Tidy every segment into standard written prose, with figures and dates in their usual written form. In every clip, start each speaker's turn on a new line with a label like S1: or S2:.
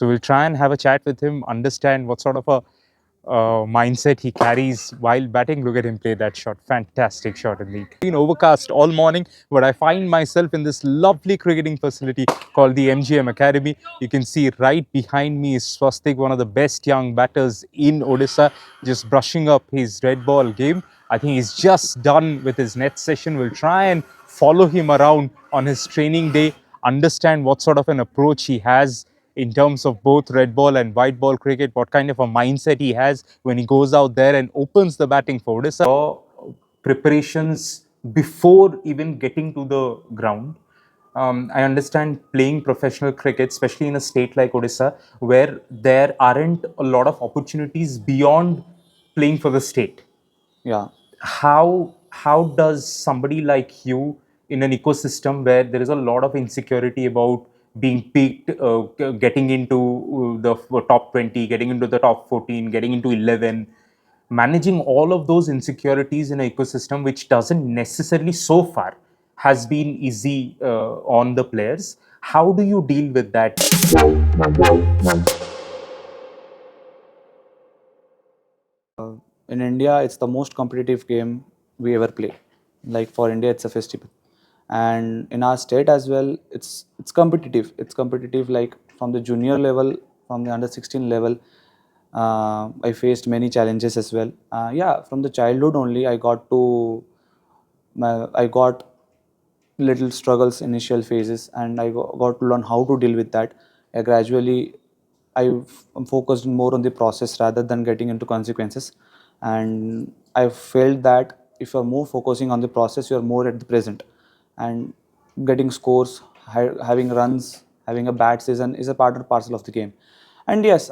S1: So we'll try and have a chat with him, understand what sort of a mindset he carries while batting. Look at him play that shot. Fantastic shot indeed. It's been overcast all morning, but I find myself in this lovely cricketing facility called the MGM Academy. You can see right behind me is Swastik, one of the best young batters in Odisha, just brushing up his red ball game. I think he's just done with his net session. We'll try and follow him around on his training day, understand what sort of an approach he has in terms of both red ball and white ball cricket, what kind of a mindset he has when he goes out there and opens the batting for Odisha. Preparations before even getting to the ground. I understand playing professional cricket, especially in a state like Odisha, where there aren't a lot of opportunities beyond playing for the state.
S2: Yeah.
S1: How does somebody like you, in an ecosystem where there is a lot of insecurity about being picked, getting into the top 20, getting into the top 14, getting into 11, managing all of those insecurities in an ecosystem which doesn't necessarily so far has been easy on the players? How do you deal with that?
S2: In India, it's the most competitive game we ever play. Like for India, it's a festival, and in our state as well, it's competitive. It's competitive like from the junior level, from the under 16 level. I faced many challenges as well. Yeah, from the childhood only, I got little struggles initial phases, and got to learn how to deal with that. Gradually I'm focused more on the process rather than getting into consequences, and I felt that if you're more focusing on the process, you're more at the present, and getting scores, having runs, having a bad season is a part and parcel of the game. And yes,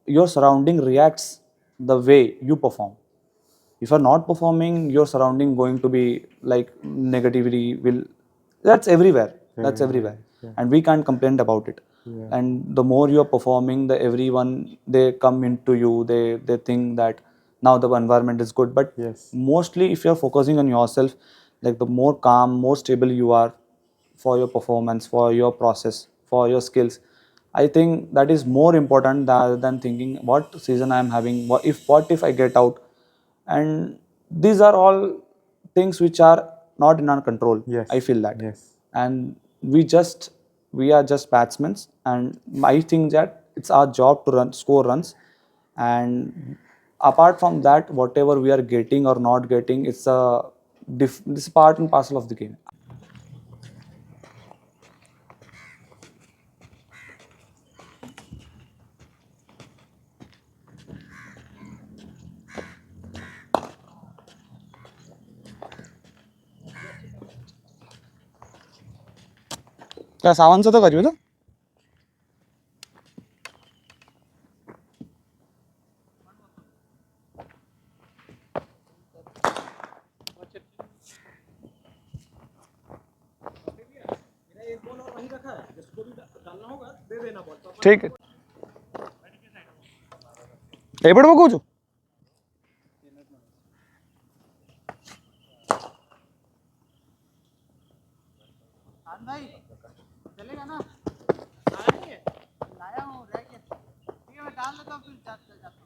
S2: your surrounding reacts the way you perform. If you're not performing, your surrounding going to be like negativity will, that's everywhere. That's everywhere. And we can't complain about it. And the more you're performing, the everyone, they come into you, they think that now the environment is good. But mostly if you're focusing on yourself, like the more calm, more stable you are for your performance, for your process, for your skills, I think that is more important rather than thinking what season I am having, what if I get out. And these are all things which are not in our control. I feel that. And we are just batsmen, and I think that it's our job to score runs. And apart from that, whatever we are getting or not getting, this part and parcel of the game. क्या सावन से तो करियो तो ठीक है एपड़ पकूचु चलेगा ना लाया हूँ रह के ठीक है मैं डाल लेता हूँ फिर जाता हूँ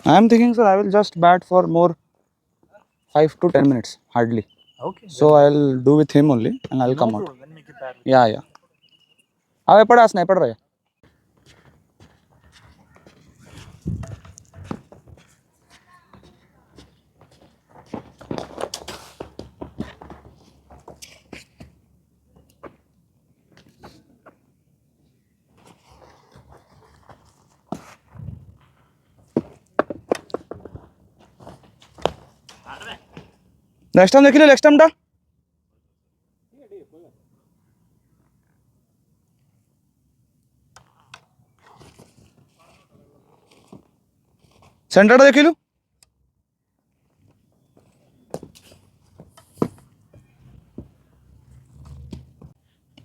S2: I am thinking, sir, I will just bat for more 5 to 10 minutes, hardly. Okay. So I'll do with him only, and I'll come out. Yeah, yeah. Ave pada sniper rahe. Next time देखिले next time टा centre टा देखिलु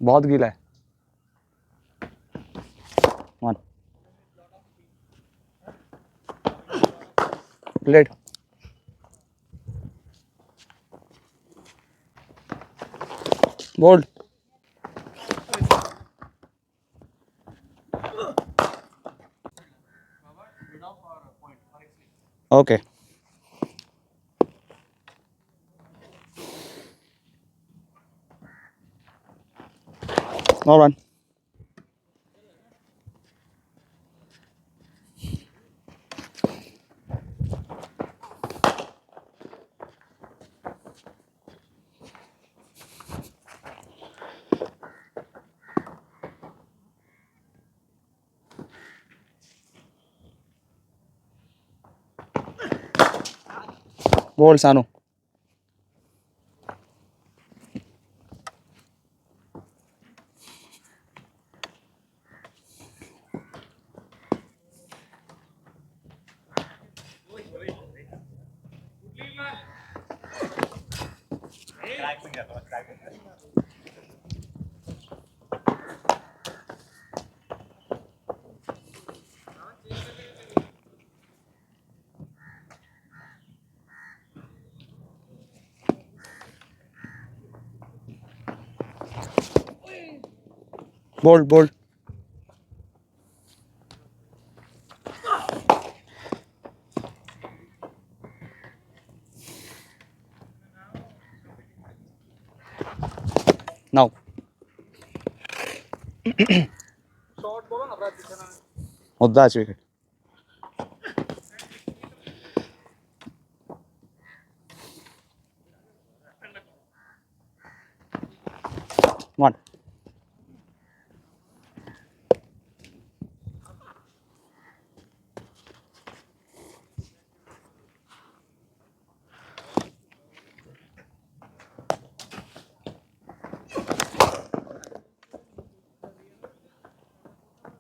S2: बहुत गीला है 1 Played. Bold. Okay. No run. Bold, Sanu. Bold, bold. Now. That's wicket. One.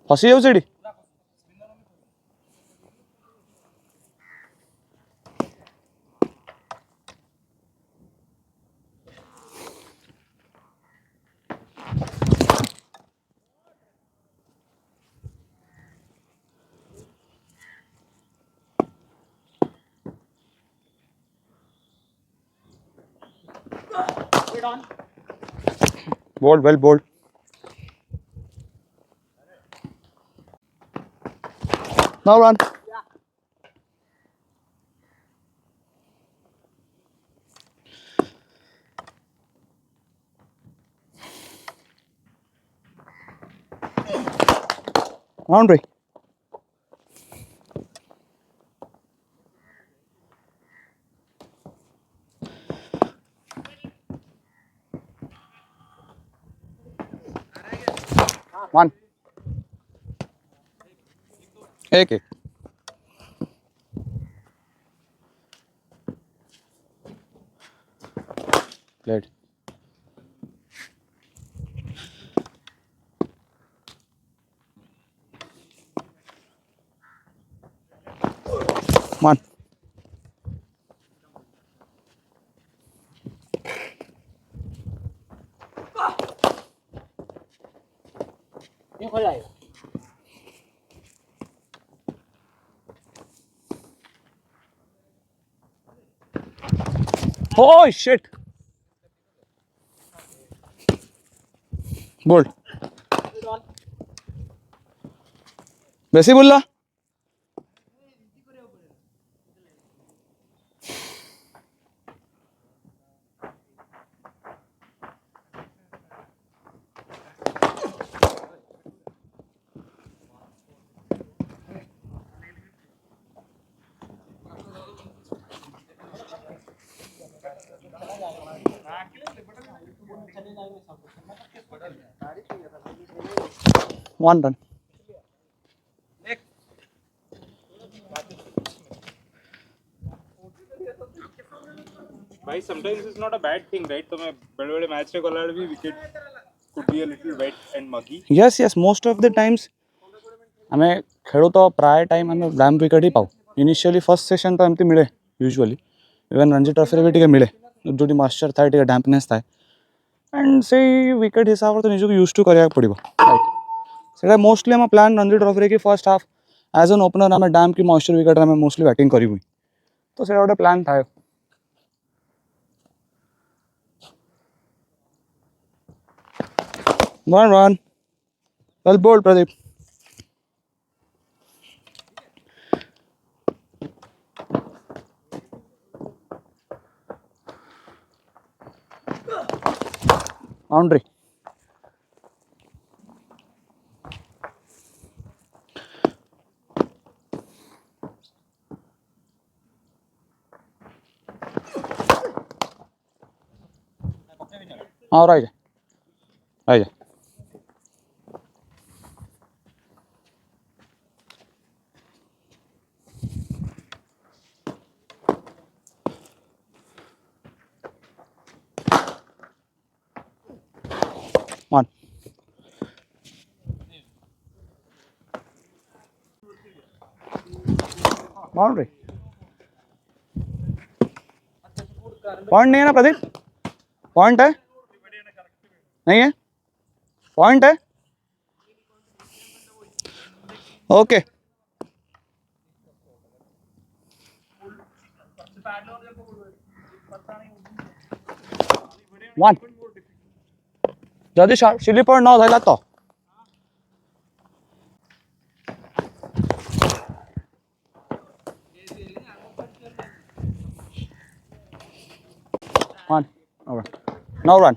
S2: Hasi jaଉଛି ସେଠି bold, well bold. Now run. Boundary. One. एक Played. One. Oh shit. Bold. बेसी बोलला One run.
S1: भाई sometimes it's not a bad thing, right? तो मैं बड़े-बड़े match में collar भी wicket could be a little wet and muggy.
S2: Yes, yes. Most of the times ଆମେ ଖେଳୁ ତ ପ୍ରାୟ ଟାଇମ୍ ଆମେ ଡ୍ୟାମ୍ ୱିକେଟ୍ ହିଁ ପାଉ ଇନିସିଆଲି ଫର୍ଷ୍ଟ ସେସନ୍ ତ ଏମିତି ମିଳେ ୟୁଜୁଆଲି ଇଭେନ୍ ରଞ୍ଜି ଟ୍ରଫିରେ ବି ଟିକେ ମିଳେ ଯେଉଁଠି ମଏଶ୍ଚର୍ ଥାଏ ଟିକେ ଡ୍ୟାମ୍ପନେସ୍ ଥାଏ ଆଣ୍ଡ ସେଇ ୱିକେଟ୍ ହିସାବରେ ତ ନିଜକୁ ୟୁଜ୍ ଟୁ କରିବାକୁ ପଡ଼ିବ ରାଇଟ୍ ସେଇଟା ମୋଷ୍ଟଲି ଆମ ପ୍ଲାନ୍ ରଞ୍ଜି ଟ୍ରଫିରେ କି ଫର୍ଷ୍ଟ ହାଫ୍ ଆଜ୍ ଏନ୍ ଓପନର୍ ଆମେ ଡ୍ୟାମ୍ କି ମଏଶ୍ଚର୍ ୱିକେଟ୍ରେ ଆମେ ମୋଷ୍ଟଲି ବ୍ୟାଟିଂ କରିବୁ तो से गोटे प्लान था. Run. Well bowled, Pradeep. Boundary. All right. Right. One. Boundary. Point नहीं है ना प्रदीप? पॉइंट है? नहीं है? पॉइंट है? ओके. वन. जल्दी स्लिप और 9 धैला तो. One. No run.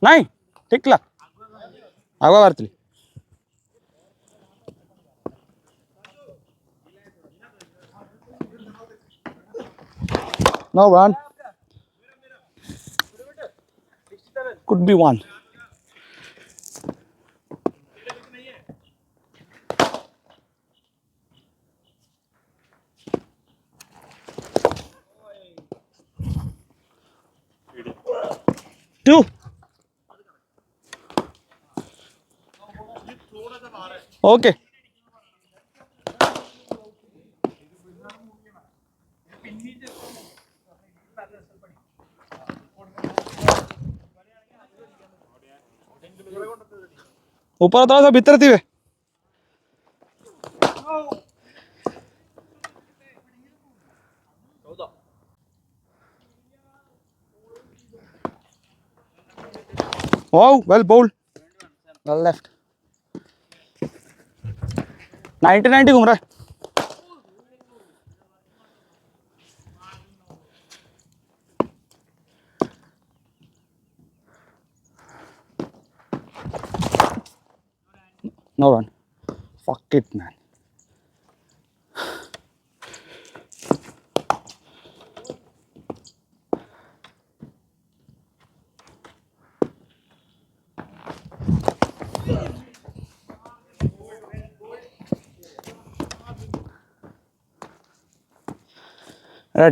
S2: नहीं ठीक ला आगवा बारतली. No run. Could be one. Two. Okay. ऊपर थोड़ा सा भीतर थी वे. Oh, well bowled. Well left. 90-90 घूम रहा है. No run. Fuck it, man.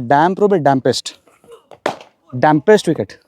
S2: Damn probably dampest wicket.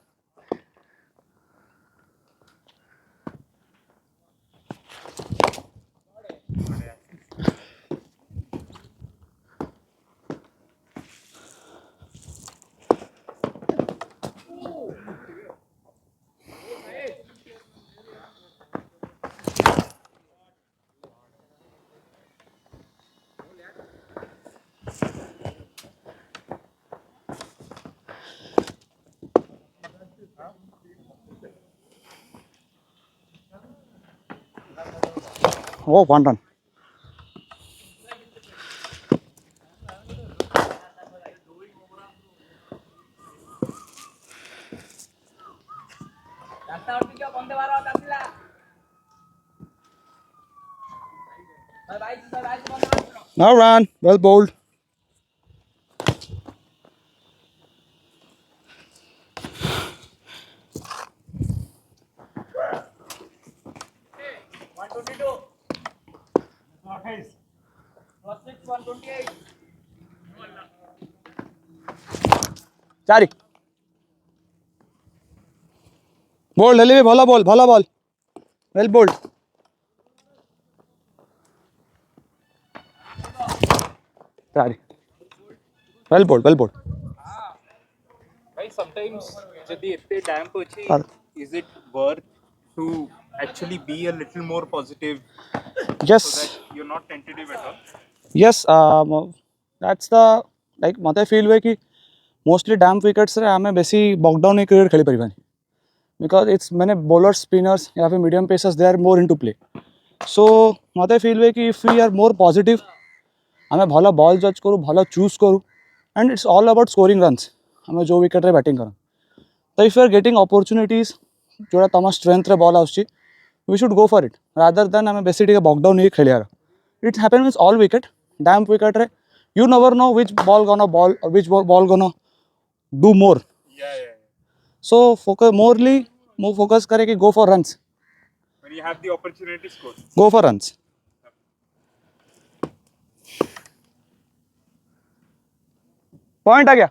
S2: Oh, one run. No run. Well bowled. Swastik 128. चारि बोल्ड हेली भल बॉल वेल बोल्ड. चारि वेल बोल्ड.
S1: Why sometimes जदि एते डैम्प अछि, is it worth to actually be a little more positive?
S2: Yes.
S1: So that you're not tentative at all.
S2: Yes, that's the like mate feel way कि mostly damp wickets रे हमें बेसी बॉक down नहीं cricket खेली परिवानी because it's मैंने bowlers spinners या फिर medium pacers they are more into play. So मते feel way कि if we are more positive हमें भला बॉल जज करूँ भला चूज करूँ and it's all about scoring runs हमें जो विकेट रे बैटिंग करूँ तो if you are getting opportunities जोड़ा तमा strength रे ball आउची we should go for it rather than हमें बेसी टिके बॉक डाउन नहीं खेलियार. It happens with all wicket damp wicket रे you never know which ball gonna ball or which ball gonna do more. So focus morely more focus करे कि go for runs
S1: When you have the opportunity, score.
S2: go for runs. Point आ गया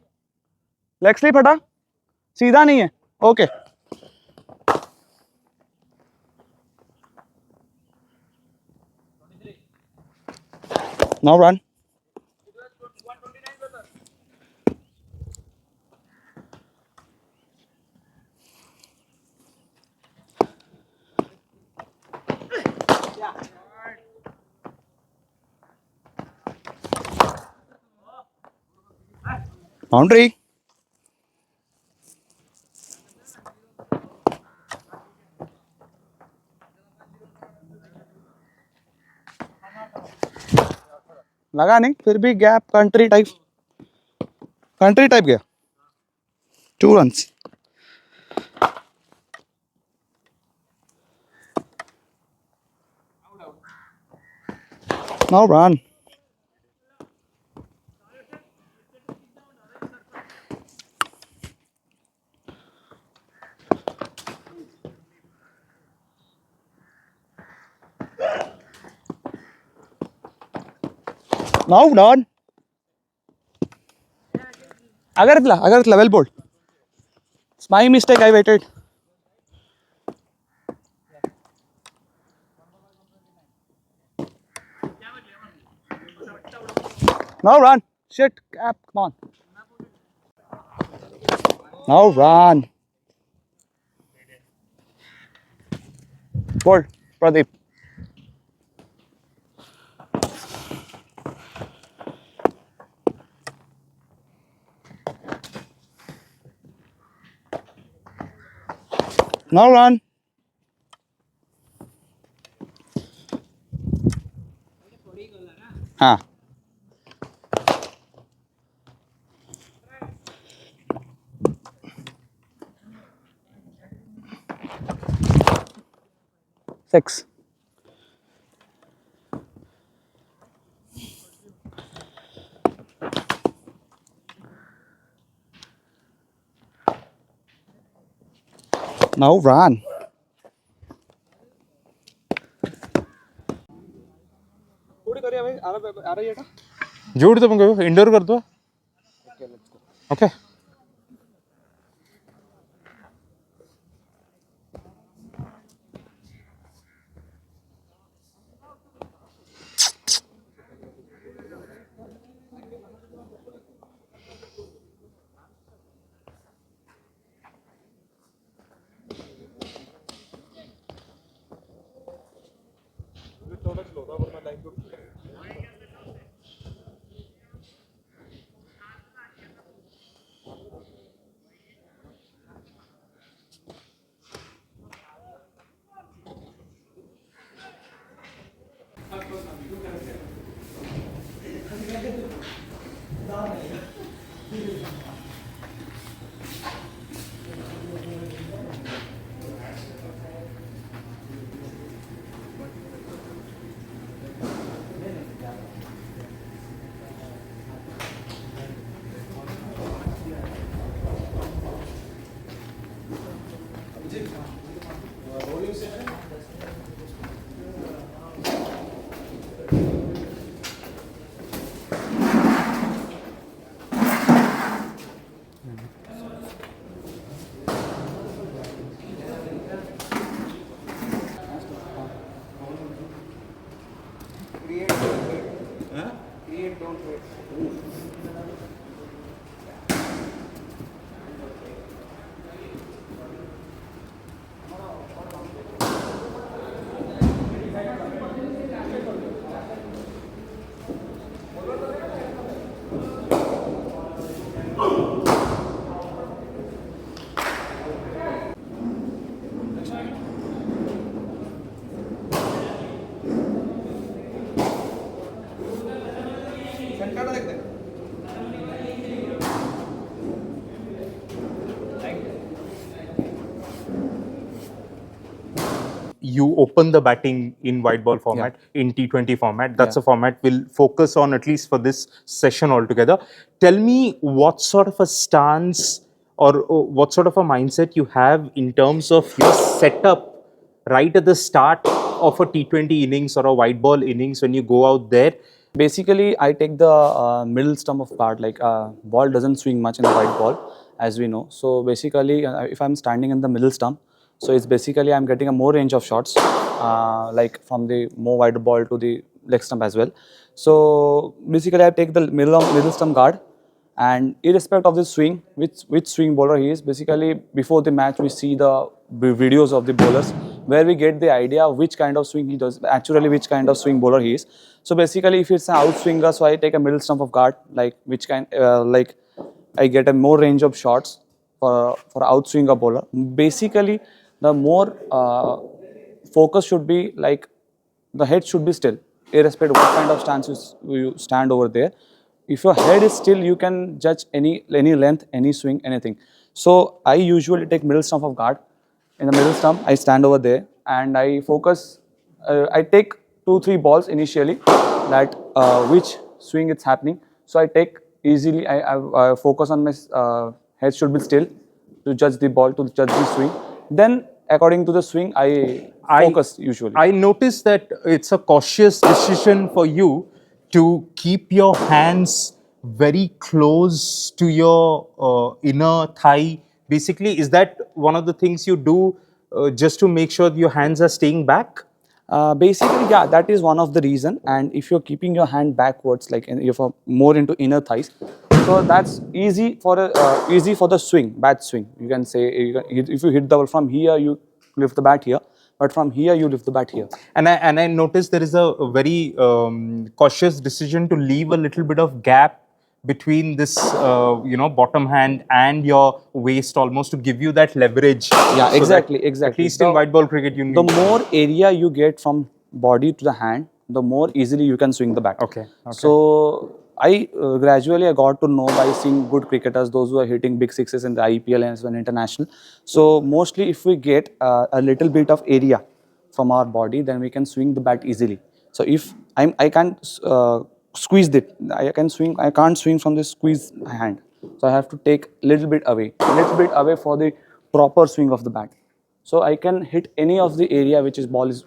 S2: leg slip हटा सीधा नहीं है okay now run boundary लगा नहीं फिर भी गैप कंट्री टाइप गया 2 runs. Now run. Now done. Agartla, well bowled. It's my mistake, I waited. Now run. Shit, cap, come on. Now run. Bowled, Pradeep. Now run. हाँ 6. Now run.
S1: जोड़ दो मुझे indoor कर दो okay You open the batting in white ball format, in T20 format. That's a format we'll focus on, at least for this session altogether. Tell me what sort of a stance or what sort of a mindset you have in terms of your setup right at the start of a T20 innings or a white ball innings when you go out there.
S2: Basically, I take the middle stump of bat. Like ball doesn't swing much in the white ball, as we know. So basically, if I'm standing in the middle stump, so it's basically I'm getting a more range of shots, like from the more wide ball to the leg stump as well. So basically, I take the middle stump guard, and irrespective of the swing, which swing bowler he is, basically before the match we see the videos of the bowlers where we get the idea of which kind of swing he does, actually which kind of swing bowler he is. So basically if it's an out swinger, so I take a middle stump of guard, like which kind, like I get a more range of shots for out swinger bowler. Basically the more focus should be like the head should be still, irrespective of what kind of stance you stand over there. If your head is still, you can judge any length, any swing, anything. So I usually take middle stump of guard. In the middle stump, I stand over there and I focus. I take 2-3 balls initially, that which swing it's happening. So I take easily. I focus on my head should be still to judge the ball, to judge the swing. Then according to the swing, I focus usually.
S1: I noticed that it's a cautious decision for you to keep your hands very close to your inner thigh. Basically, is that one of the things you do just to make sure your hands are staying back?
S2: Basically, yeah, that is one of the reason. And if you're keeping your hand backwards, like if you're more into inner thighs, so that's easy for the swing, bat swing. You can say if you hit the ball from here, you lift the bat here, but from here you lift the bat here.
S1: And I noticed there is a very cautious decision to leave a little bit of gap between this bottom hand and your waist, almost to give you that leverage.
S2: Yeah,
S1: so
S2: exactly,
S1: that
S2: exactly.
S1: At least in white ball cricket, you
S2: The
S1: need.
S2: more area you get from body to the hand, the more easily you can swing the bat.
S1: Okay.
S2: So I gradually I got to know by seeing good cricketers, those who are hitting big sixes in the IPL and as well international. So mostly if we get a little bit of area from our body, then we can swing the bat easily. So if I can't squeeze it, I can't swing from the squeeze hand. So I have to take little bit away for the proper swing of the bat. So I can hit any of the area which is ball is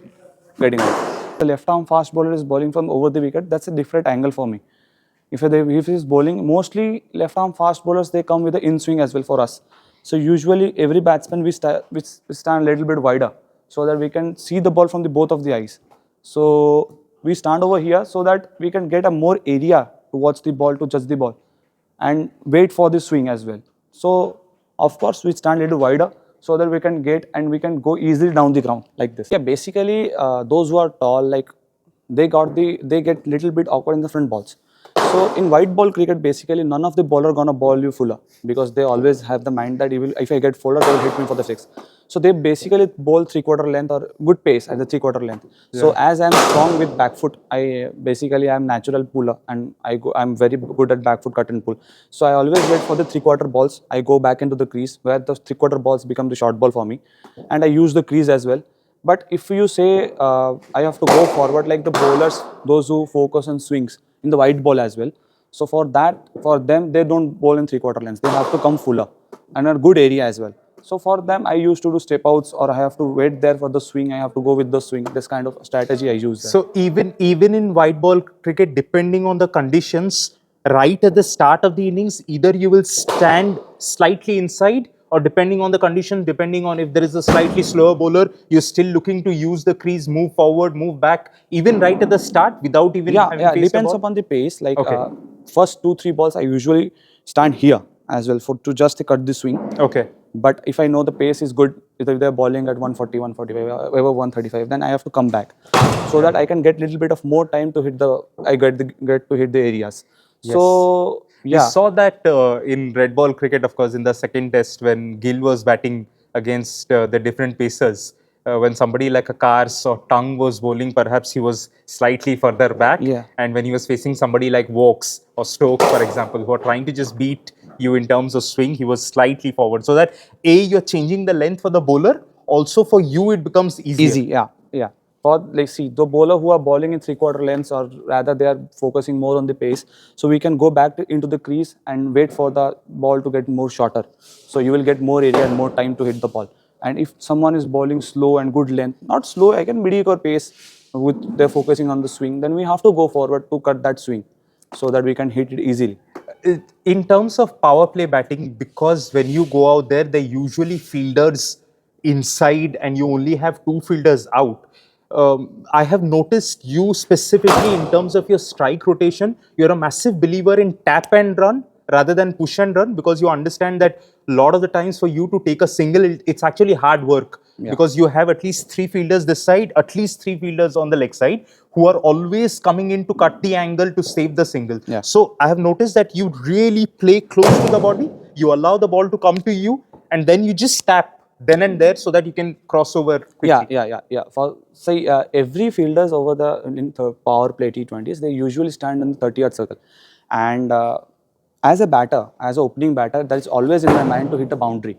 S2: getting out. The left arm fast bowler is bowling from over the wicket. That's a different angle for me. If he's bowling, mostly left arm fast bowlers, they come with the in swing as well for us. So usually every batsman we stand a little bit wider so that we can see the ball from the both of the eyes. So we stand over here so that we can get a more area to watch the ball, to judge the ball, and wait for the swing as well. So of course we stand a little wider so that we can get and we can go easily down the ground like this. Yeah, basically those who are tall, like they get little bit awkward in the front balls. So in white ball cricket, basically none of the bowler gonna ball you fuller, because they always have the mind that if I get fuller, they will hit me for the six. So they basically bowl 3/4 length or good pace at the 3/4 length. Yeah. So as I'm strong with back foot, I'm natural puller and I'm very good at back foot cut and pull. So I always wait for the 3/4 balls. I go back into the crease where the 3/4 balls become the short ball for me, and I use the crease as well. But if you say I have to go forward like the bowlers, those who focus on swings in the white ball as well. So for them, they don't bowl in 3/4 lengths. They have to come fuller and a good area as well. So for them, I used to do step outs, or I have to wait there for the swing. I have to go with the swing. This kind of strategy I use.
S1: So even in white ball cricket, depending on the conditions, right at the start of the innings, either you will stand slightly inside, or depending on the condition, depending on if there is a slightly slower bowler, you're still looking to use the crease, move forward, move back, even right at the start without even having faced the
S2: depends
S1: ball?
S2: upon the pace. Like first 2-3 balls, I usually stand here as well to just cut the swing.
S1: Okay.
S2: But if I know the pace is good, if they're bowling at 140, 145, over 135, then I have to come back so that I can get little bit of more time to hit the. I get to hit the areas. Yes. So
S1: We
S2: Yeah.
S1: saw that in red ball cricket, of course, in the second test when Gill was batting against the different pacers. When somebody like a Kars or Tongue was bowling, perhaps he was slightly further back.
S2: Yeah.
S1: And when he was facing somebody like Vokes or Stokes, for example, who are trying to just beat you in terms of swing, he was slightly forward. So that A, you're changing the length for the bowler. Also for you, it becomes easier.
S2: Easy, yeah, yeah. For like, see, the bowler who are bowling in 3/4 lengths, or rather they are focusing more on the pace, so we can go back into the crease and wait for the ball to get more shorter. So you will get more area and more time to hit the ball. And if someone is bowling slow and good length, not slow, I can mediocre pace, with they're focusing on the swing, then we have to go forward to cut that swing, so that we can hit it easily.
S1: In terms of power play batting, because when you go out there, they're usually fielders inside and you only have two fielders out. I have noticed you specifically in terms of your strike rotation, you're a massive believer in tap and run rather than push and run, because you understand that a lot of the times for you to take a single, it's actually hard work,
S2: Yeah.
S1: because you have at least three fielders this side, at least three fielders on the leg side, who are always coming in to cut the angle to save the single.
S2: Yeah.
S1: So I have noticed that you really play close to the body, you allow the ball to come to you, and then you just tap then and there so that you can cross over quickly.
S2: Yeah. For say every fielders over the in the power play T20s, they usually stand in the 30-yard circle, and as a batter, as an opening batter, that is always in my mind to hit a boundary.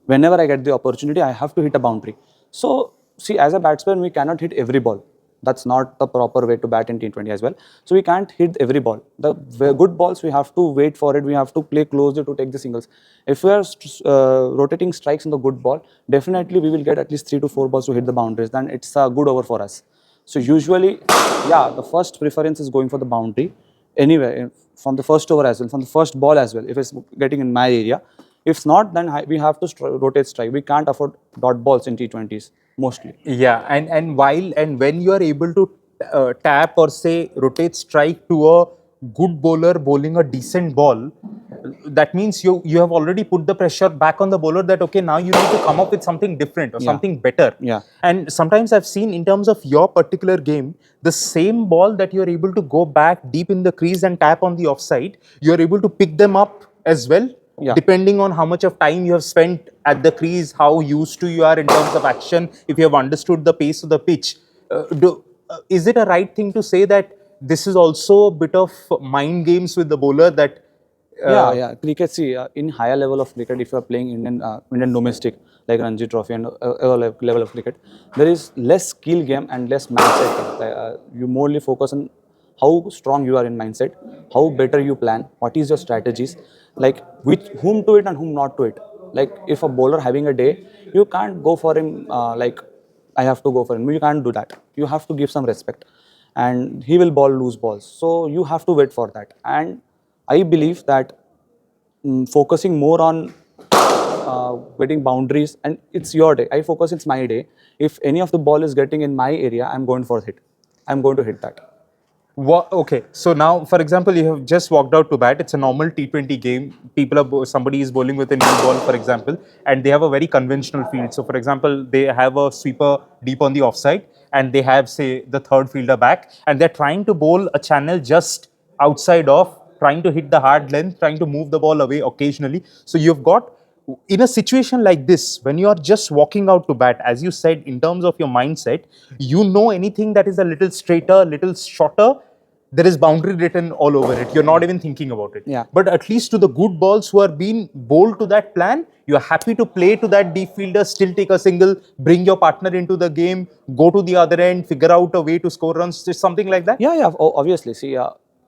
S2: Whenever I get the opportunity, I have to hit a boundary. So, see, as a batsman, we cannot hit every ball. That's not the proper way to bat in T20 as well. So, we can't hit every ball. The good balls, we have to wait for it. We have to play closer to take the singles. If we are rotating strikes in the good ball, definitely we will get at least 3 to 4 balls to hit the boundaries. Then it's a good over for us. So, usually, yeah, the first preference is going for the boundary. Anyway, from the first over as well, from the first ball as well, if it's getting in my area. If not, then we have to rotate strike. We can't afford dot balls in T20s mostly.
S1: Yeah, and when you are able to tap or say rotate strike to a good bowler bowling a decent ball, that means you have already put the pressure back on the bowler that okay, now you need to come up with something different or
S2: Yeah.
S1: something better.
S2: Yeah.
S1: And sometimes I've seen in terms of your particular game, the same ball that you're able to go back deep in the crease and tap on the offside, you're able to pick them up as well,
S2: Yeah.
S1: depending on how much of time you have spent at the crease, how used to you are in terms of action, if you have understood the pace of the pitch. Is it a right thing to say that this is also a bit of mind games with the bowler that
S2: Yeah. Cricket, see, in higher level of cricket, if you are playing Indian domestic, like Ranji Trophy and level of cricket, there is less skill game and less mindset game. You morely focus on how strong you are in mindset, how better you plan, what is your strategies, like which whom to it and whom not to it. Like if a bowler having a day, you can't go for him like I have to go for him. You can't do that. You have to give some respect, and he will ball loose balls. So you have to wait for that. And I believe that focusing more on getting boundaries, and it's your day. I focus, it's my day. If any of the ball is getting in my area, I'm going for hit. I'm going to hit that.
S1: Okay, so now, for example, you have just walked out to bat. It's a normal T20 game. Somebody is bowling with a new ball, for example, and they have a very conventional field. So, for example, they have a sweeper deep on the offside, and they have, say, the third fielder back, and they're trying to bowl a channel just outside of, trying to hit the hard length, trying to move the ball away occasionally. So, you've got in a situation like this, when you are just walking out to bat, as you said, in terms of your mindset, you know anything that is a little straighter, little shorter, there is boundary written all over it. You're not even thinking about it.
S2: Yeah.
S1: But at least to the good balls who are being bowled to that plan, you're happy to play to that deep fielder, still take a single, bring your partner into the game, go to the other end, figure out a way to score runs, just something like that.
S2: Yeah. Obviously, see,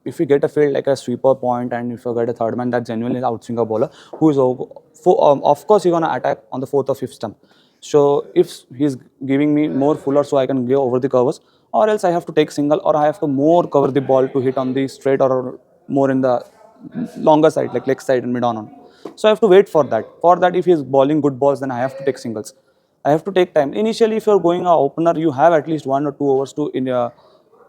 S2: if you get a field like a sweeper point, and if you get a third man that genuinely is outswinger bowler, who is of course he's gonna attack on the fourth or fifth stump. So if he's giving me more fuller, so I can go over the covers, or else I have to take single, or I have to more cover the ball to hit on the straight or more in the longer side, like leg side and mid on. So I have to wait for that. For that, if he's bowling good balls, then I have to take singles. I have to take time. Initially, if you're going a opener, you have at least 1 or 2 hours to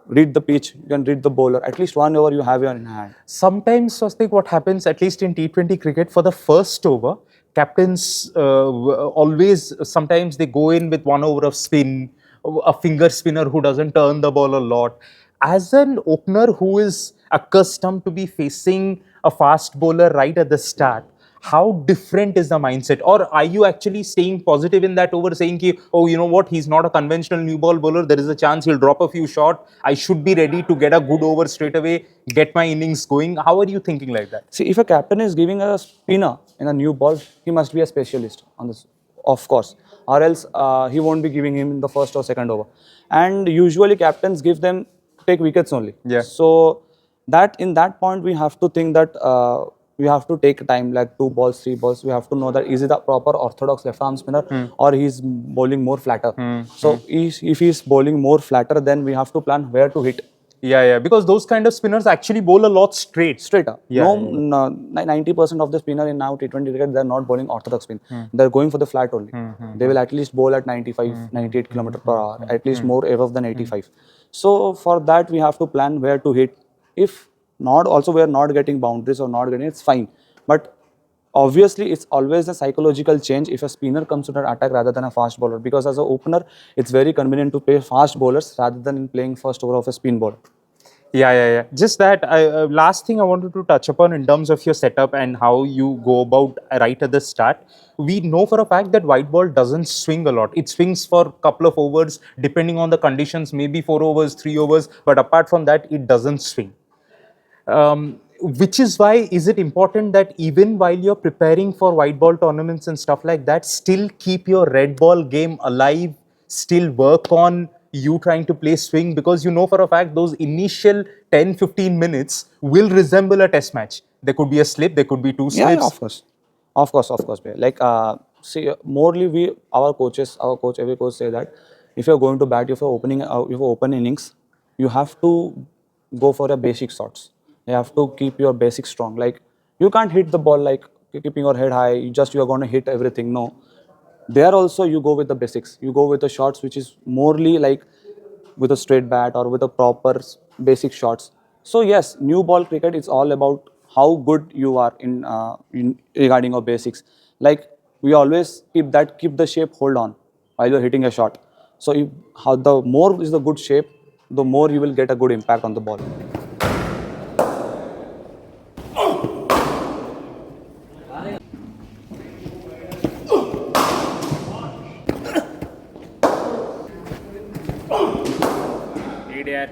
S2: read the pitch. You can read the bowler. At least 1 hour you have in hand.
S1: Sometimes, Swastik, what happens, at least in T20 cricket, for the first over, captains always, sometimes they go in with 1 over of spin, a finger spinner who doesn't turn the ball a lot. As an opener who is accustomed to be facing a fast bowler right at the start, how different is the mindset? Or are you actually staying positive in that over, saying, ki, oh, you know what, he's not a conventional new ball bowler, there is a chance he'll drop a few shot, I should be ready to get a good over straight away, get my innings going? How are you thinking like that?
S2: See, if a captain is giving a spinner in a new ball, he must be a specialist on this, of course, or else he won't be giving him in the first or second over. And usually captains give them take wickets only.
S1: Yeah.
S2: So that in that point we have to think that we have to take time, like 2 balls, 3 balls. We have to know that is it a proper orthodox left arm spinner or he's bowling more flatter. So if he's bowling more flatter, then we have to plan where to hit.
S1: Yeah, yeah, because those kind of spinners actually bowl a lot straight.
S2: Straight up.
S1: Yeah,
S2: No, 90% of the spinner in now T20 cricket, they're not bowling orthodox spin. They're going for the flat only. They will at least bowl at 95, 98 kilometer per hour, at least more above than 85. So for that, we have to plan where to hit. If not, also we are not getting boundaries or not getting, it's fine. But obviously, it's always a psychological change if a spinner comes to an attack rather than a fast bowler. Because as an opener, it's very convenient to play fast bowlers rather than playing first over of a spin bowler.
S1: yeah, yeah, yeah. Just that last thing I wanted to touch upon in terms of your setup and how you go about right at the start. We know for a fact that white ball doesn't swing a lot. It swings for a couple of overs depending on the conditions, maybe 4 overs, 3 overs, but apart from that, it doesn't swing. Which is why is it important that even while you're preparing for white ball tournaments and stuff like that, still keep your red ball game alive, still work on you trying to play swing, because you know for a fact those initial 10-15 minutes will resemble a test match. There could be a slip, there could be two
S2: Yeah,
S1: slips.
S2: of course, bhaiya. Like, see, morely our coaches, every coach say that if you're going to bat, if you're opening, if you open innings, you have to go for a basic shots. You have to keep your basics strong. Like, you can't hit the ball like keeping your head high. You're going to hit everything. No, there also you go with the basics. You go with the shots which is morely like with a straight bat or with a proper basic shots. So yes, new ball cricket is all about how good you are in regarding your basics. Like we always keep the shape hold on while you're hitting a shot. So if, how the more is the good shape, the more you will get a good impact on the ball.
S1: Idiot.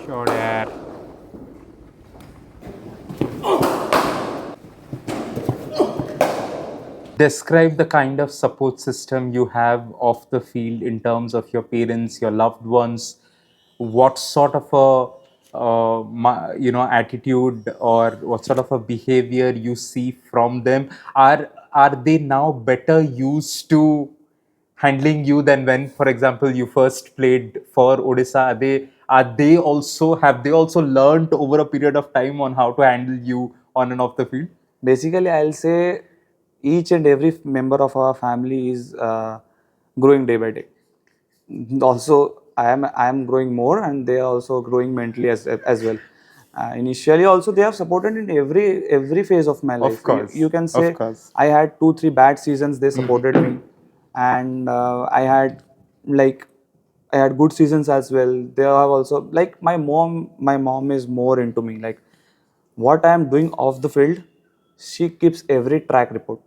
S1: Sure, Dad. Describe the kind of support system you have off the field in terms of your parents, your loved ones. What sort of a attitude or what sort of a behavior you see from them? Are they now better used to handling you than when, for example, you first played for Odisha? Are they also have they also learned over a period of time on how to handle you on and off the field?
S2: Basically, I'll say each and every member of our family is growing day by day. Also, I am growing more, and they are also growing mentally as well. Initially, also they have supported in every phase of my life.
S1: Of course,
S2: You can
S1: of
S2: say
S1: course.
S2: I had 2 3 bad seasons. They supported me, and I had like I had good seasons as well. They have also like my mom. My mom is more into me. Like what I am doing off the field, she keeps every track report.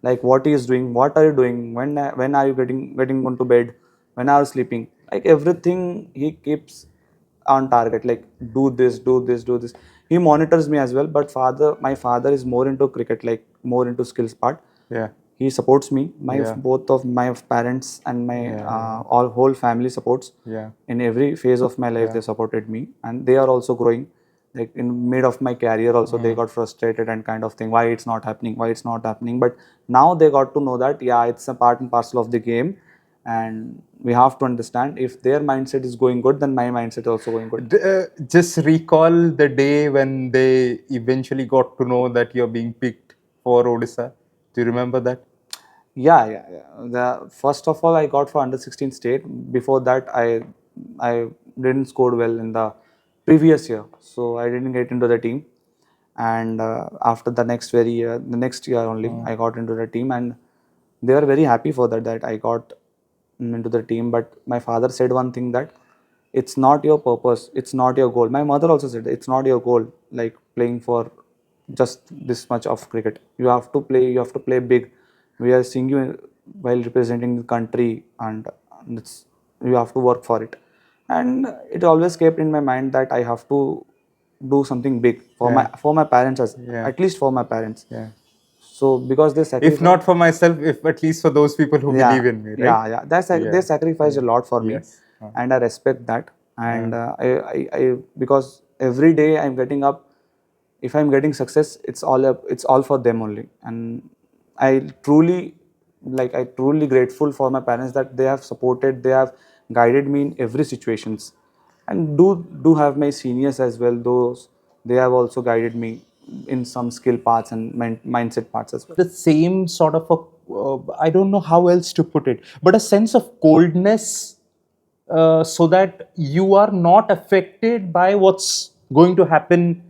S2: Like what he is doing, what are you doing, when are you getting onto bed, when are you sleeping. Like everything he keeps on target. Like do this, do this, do this. He monitors me as well. But my father is more into cricket, like more into skills part.
S1: Yeah.
S2: He supports me.
S1: Yeah.
S2: Both of my parents and my
S1: Yeah.
S2: all whole family supports.
S1: Yeah.
S2: In every phase of my life, they supported me, and they are also growing. Like in mid of my career, also they got frustrated and kind of thing. Why it's not happening? Why it's not happening? But now they got to know that yeah, it's a part and parcel of the game, and we have to understand if their mindset is going good, then my mindset is also going good.
S1: Just recall the day when they eventually got to know that you're being picked for Odisha. Do you remember that?
S2: Yeah. The first of all, I got for under 16 state. Before that, I didn't score well in the previous year, so I didn't get into the team. And after the next year only, I got into the team, and they were very happy for that I got into the team. But my father said one thing, that it's not your purpose, it's not your goal. My mother also said it's not your goal, like playing for just this much of cricket. You have to play, you have to play big. We are seeing you while representing the country, and it's, you have to work for it. And it always kept in my mind that I have to do something big for my parents, as at least for my parents.
S1: Yeah.
S2: So because they
S1: If
S2: sacrificed,
S1: not for myself, if at least for those people who believe in me, right?
S2: yeah, they sacrificed a lot for me,
S1: Yes.
S2: and I respect that. And I because every day I'm getting up, if I'm getting success, it's all for them only. And I truly, I truly grateful for my parents, that they have supported, they have guided me in every situations. And do have my seniors as well, those they have also guided me in some skill parts and mindset parts as well.
S1: The same sort of a, I don't know how else to put it, but a sense of coldness, so that you are not affected by what's going to happen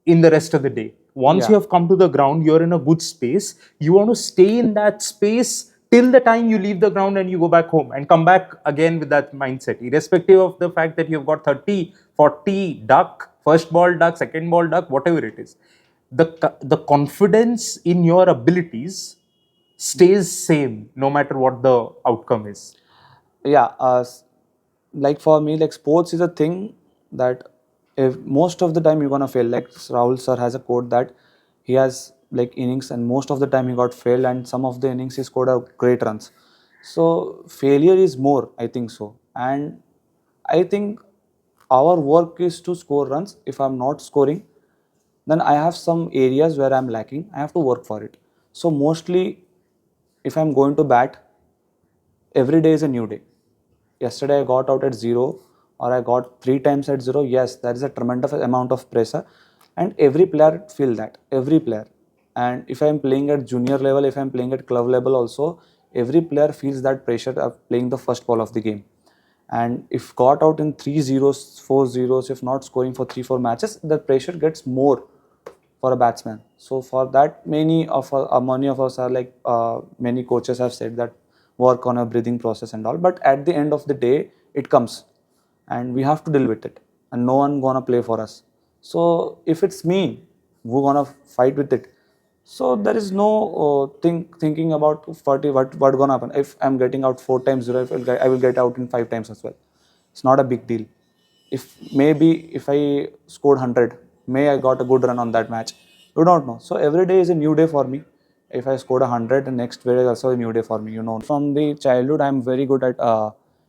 S1: in the rest of the day. Once you
S2: Yeah.
S1: have come to the ground, you're in a good space. You want to stay in that space till the time you leave the ground and you go back home and come back again with that mindset, irrespective of the fact that you've got 30, 40 duck, first ball duck, second ball duck, whatever it is. The confidence in your abilities stays same no matter what the outcome is.
S2: Yeah, like for me, like sports is a thing that if most of the time you're gonna fail. Like Rahul sir has a quote that he has like innings, and most of the time he got failed, and some of the innings he scored a great runs. So failure is more, I think so. And I think our work is to score runs. If I'm not scoring, then I have some areas where I'm lacking, I have to work for it. So mostly, if I'm going to bat, every day is a new day. Yesterday I got out at zero, or I got three times at zero. Yes, there is a tremendous amount of pressure, and every player feel that, every player. And if I am playing at junior level, if I am playing at club level also, every player feels that pressure of playing the first ball of the game. And if got out in 3-0s, 4-0s, if not scoring for 3-4 matches, the pressure gets more for a batsman. So for that, many of us are like, many coaches have said that work on a breathing process and all. But at the end of the day, it comes, and we have to deal with it, and no one gonna play for us. So if it's me who gonna fight with it, so there is no thinking about 40 what gonna happen. If I'm getting out 4 times 0, I will get out in 5 times as well. It's not a big deal. If maybe if I scored 100, may I got a good run on that match. You don't know. So every day is a new day for me. If I scored 100, the next day is also a new day for me. From the childhood, I'm very good at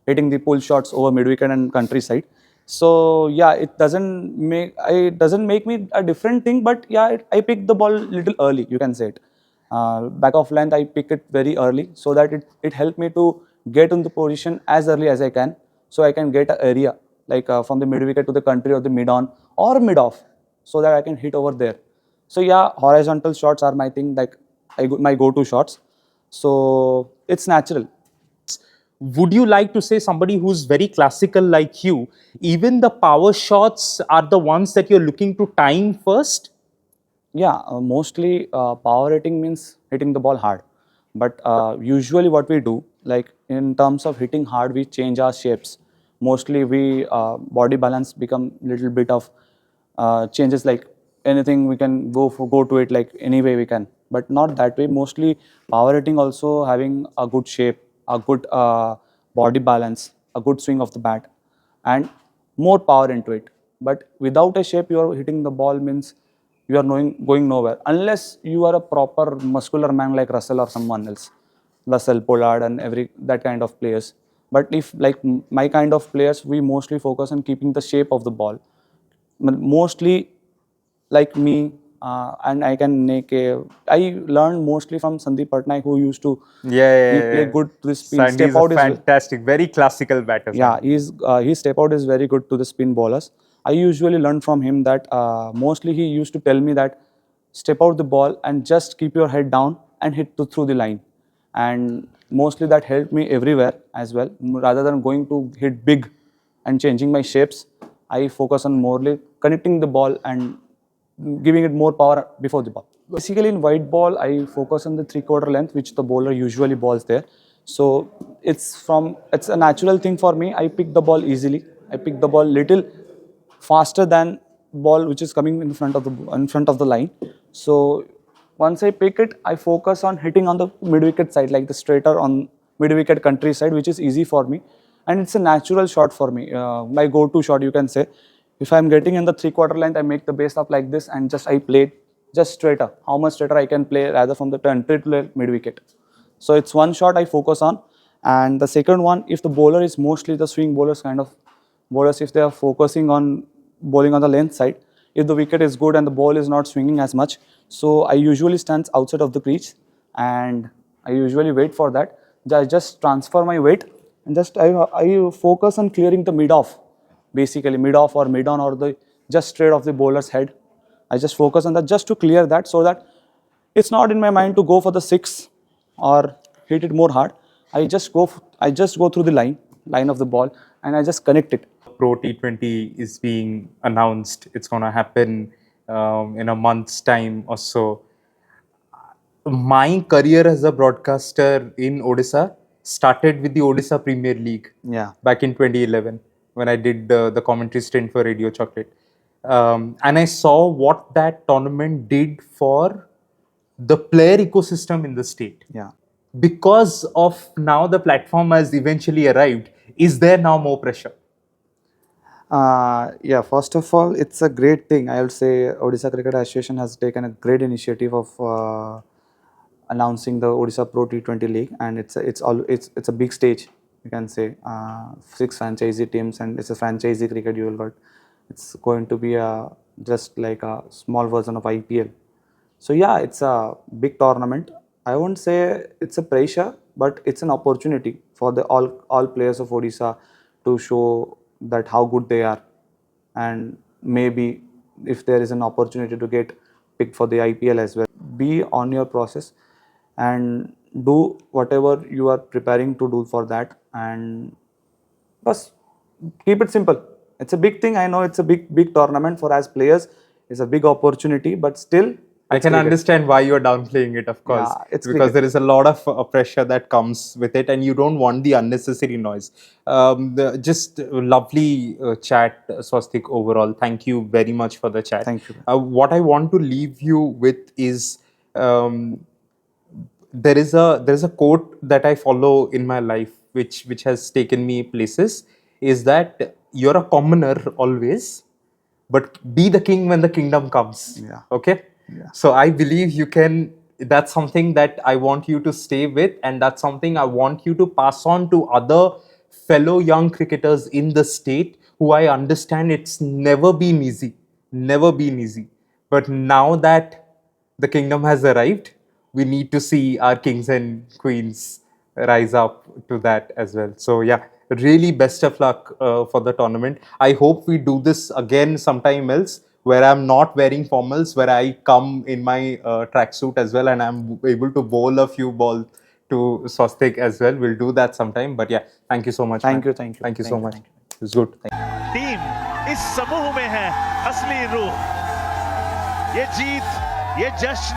S2: hitting the pull shots over mid-wicket and countryside. So yeah, it doesn't make me a different thing, but yeah, I pick the ball little early. You can say it. Back of length, I pick it very early, so that it helped me to get into position as early as I can, so I can get an area like from the mid wicket to the country, or the mid on or mid off, so that I can hit over there. So yeah, horizontal shots are my thing, like my go-to shots. So it's natural.
S1: Would you like to say somebody who's very classical like you, even the power shots are the ones that you're looking to time first?
S2: Yeah, mostly power hitting means hitting the ball hard. But usually what we do, like in terms of hitting hard, we change our shapes. Mostly we body balance become little bit of changes, like anything we can go to it like any way we can. But not that way. Mostly power hitting also having a good shape, a good body balance, a good swing of the bat, and more power into it. But without a shape, you are hitting the ball means you are going nowhere, unless you are a proper muscular man like Russell or someone else, Russell, Pollard, and every that kind of players. But if like my kind of players, we mostly focus on keeping the shape of the ball. Mostly like me, and I can make a. I learned mostly from Sandeep Patnaik, who used to he play good to the spin.
S1: Sandy
S2: Step
S1: is a
S2: out is
S1: fantastic, very classical batter.
S2: yeah,
S1: Sandy.
S2: his step out is very good to the spin bowlers. I usually learned from him that mostly he used to tell me that step out the ball and just keep your head down and hit through the line. And mostly that helped me everywhere as well, rather than going to hit big and changing my shapes. I focus on morely connecting the ball and giving it more power before the ball. Basically, in white ball, I focus on the 3/4 length, which the bowler usually balls there. So it's a natural thing for me. I pick the ball easily. I pick the ball little faster than ball which is coming in front of the line. So once I pick it, I focus on hitting on the mid wicket side, like the straighter on mid wicket country side, which is easy for me, and it's a natural shot for me. My go-to shot, you can say. If I'm getting in the 3/4 length, I make the base up like this, and I play it just straighter. How much straighter I can play rather from the turn to mid wicket. So it's one shot I focus on, and the second one, if the bowler is mostly the swing bowlers kind of bowlers, if they are focusing on bowling on the length side, if the wicket is good and the ball is not swinging as much, so I usually stand outside of the crease and I usually wait for that. I just transfer my weight and I focus on clearing the mid off, basically mid off or mid on or the just straight off the bowler's head. I just focus on that just to clear that, so that it's not in my mind to go for the six or hit it more hard. I just go through the line of the ball and I just connect it.
S1: Pro T20 is being announced. It's going to happen in a month's time or so. My career as a broadcaster in Odisha started with the Odisha Premier League back in 2011 when I did the commentary stint for Radio Chocolate. And I saw what that tournament did for the player ecosystem in the state.
S2: Yeah.
S1: Because of now the platform has eventually arrived, is there now more pressure?
S2: Yeah, first of all, it's a great thing. I would say Odisha Cricket Association has taken a great initiative of announcing the Odisha Pro T20 League, and it's a big stage. You can say 6 franchisee teams, and it's a franchisee cricket. You will got. It's going to be just like a small version of IPL. So yeah, it's a big tournament. I won't say it's a pressure, but it's an opportunity for the all players of Odisha to show that how good they are, and maybe if there is an opportunity to get picked for the IPL as well. Be on your process and do whatever you are preparing to do for that, and bus keep it simple. It's a big thing. I know it's a big tournament for as players. It's a big opportunity, but still
S1: I can understand why you're downplaying it, of course,
S2: it's
S1: because
S2: cricket.
S1: there is a lot of pressure that comes with it, and you don't want the unnecessary noise. Just lovely chat, Swastik. Overall, thank you very much for the chat.
S2: Thank you.
S1: What I want to leave you with is there is a quote that I follow in my life, which has taken me places. Is that you're a commoner always, but be the king when the kingdom comes.
S2: Yeah.
S1: Okay.
S2: Yeah.
S1: So I believe you can. That's something that I want you to stay with, and that's something I want you to pass on to other fellow young cricketers in the state who I understand it's never been easy. Never been easy. But now that the kingdom has arrived, we need to see our kings and queens rise up to that as well. So yeah, really best of luck for the tournament. I hope we do this again sometime else, where I'm not wearing formals, where I come in my tracksuit as well, and I'm able to bowl a few balls to Swastik as well. We'll do that sometime. But yeah, thank you so much.
S2: Thank
S1: man.
S2: you, thank you.
S1: Thank you
S2: Thank
S1: so
S2: you,
S1: much.
S2: thank you.
S1: It was good.
S3: Team इस समूह में है असली रूह, ये जीत, ये जश्न